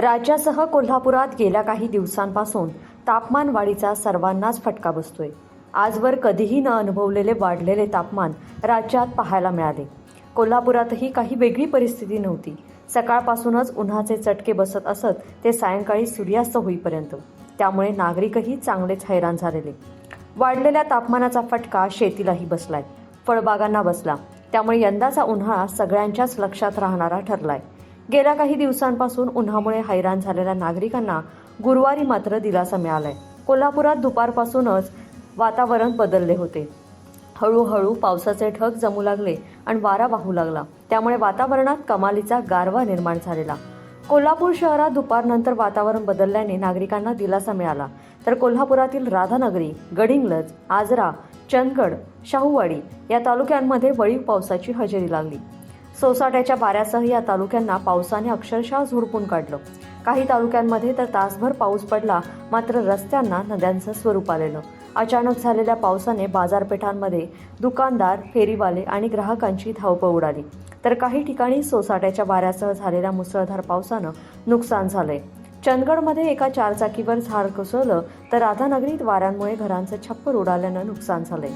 राज्यासह कोल्हापुरात गेल्या काही दिवसांपासून तापमान वाढीचा सर्वांनाच फटका बसतोय। आजवर कधीही न अनुभवलेले वाढलेले तापमान राज्यात पाहायला मिळाले। कोल्हापुरातही काही वेगळी परिस्थिती नव्हती। सकाळपासूनच उन्हाचे चटके बसत असत ते सायंकाळी सूर्यास्त होईपर्यंत। त्यामुळे नागरिकही चांगलेच हैराण झालेले। वाढलेल्या तापमानाचा फटका शेतीलाही बसलाय, फळबागांना बसला। त्यामुळे यंदाचा उन्हाळा सगळ्यांच्याच लक्षात राहणारा ठरलाय। गेल्या काही दिवसांपासून उन्हामुळे हैराण झालेल्या नागरिकांना गुरुवारी मात्र दिलासा मिळालाय। कोल्हापुरात दुपारपासूनच वातावरण बदलले होते। हळूहळू पावसाचे ढग जमू लागले आणि वारा वाहू लागला। त्यामुळे वातावरणात कमालीचा गारवा निर्माण झालेला। कोल्हापूर शहरात दुपारनंतर वातावरण बदलल्याने नागरिकांना दिलासा मिळाला। तर कोल्हापुरातील राधानगरी, गडिंग्लज, आजरा, चंदगड, शाहूवाडी या तालुक्यांमध्ये वळीव पावसाची हजेरी लागली। सोसाट्याच्या वाऱ्यासह या तालुक्यांना पावसाने अक्षरशः झोडपून काढलं। काही तालुक्यांमध्ये तर तासभर पाऊस पडला, मात्र रस्त्यांना नद्यांचं स्वरूप आलेलं। अचानक झालेल्या पावसाने बाजारपेठांमध्ये दुकानदार, फेरीवाले आणि ग्राहकांची धावपळ उडाली। तर काही ठिकाणी सोसाट्याच्या वाऱ्यासह झालेल्या मुसळधार पावसानं नुकसान झालंय। चंदगडमध्ये एका चारचाकीवर झाड कोसळलं, तर राधानगरीत वाऱ्यांमुळे घरांचं छप्पर उडाल्यानं नुकसान झालंय।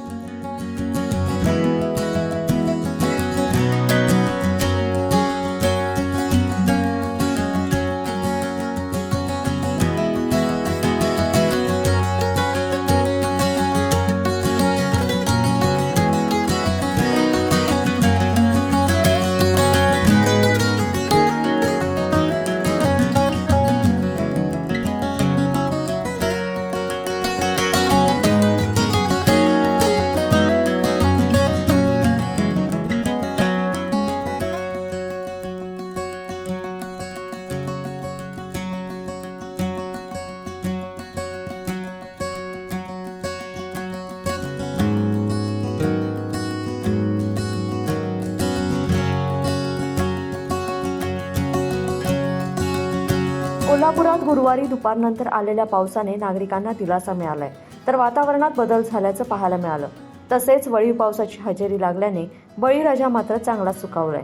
कोल्हापुरात गुरुवारी दुपारनंतर आलेल्या पावसाने नागरिकांना दिलासा मिळालाय, तर वातावरणात बदल झाल्याचं पाहायला मिळालं। तसेच वळीव पावसाची हजेरी लागल्याने बळीराजा मात्र चांगलाच सुकावलाय।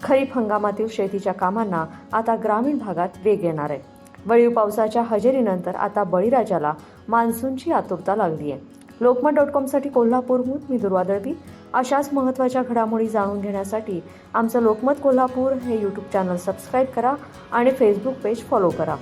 खरीप हंगामातील शेतीच्या कामांना आता ग्रामीण भागात वेग येणार आहे। वळीव पावसाच्या हजेरीनंतर आता बळीराजाला मान्सूनची आतुरता लागली आहे। लोकमत.com साठी कोल्हापूरहून मी दुर्वा दळवी। अशाच महत्त्वाच्या घडामोडी जाणून घेण्यासाठी आमचं लोकमत कोल्हापूर हे यूट्यूब चॅनल सबस्क्राईब करा आणि फेसबुक पेज फॉलो करा।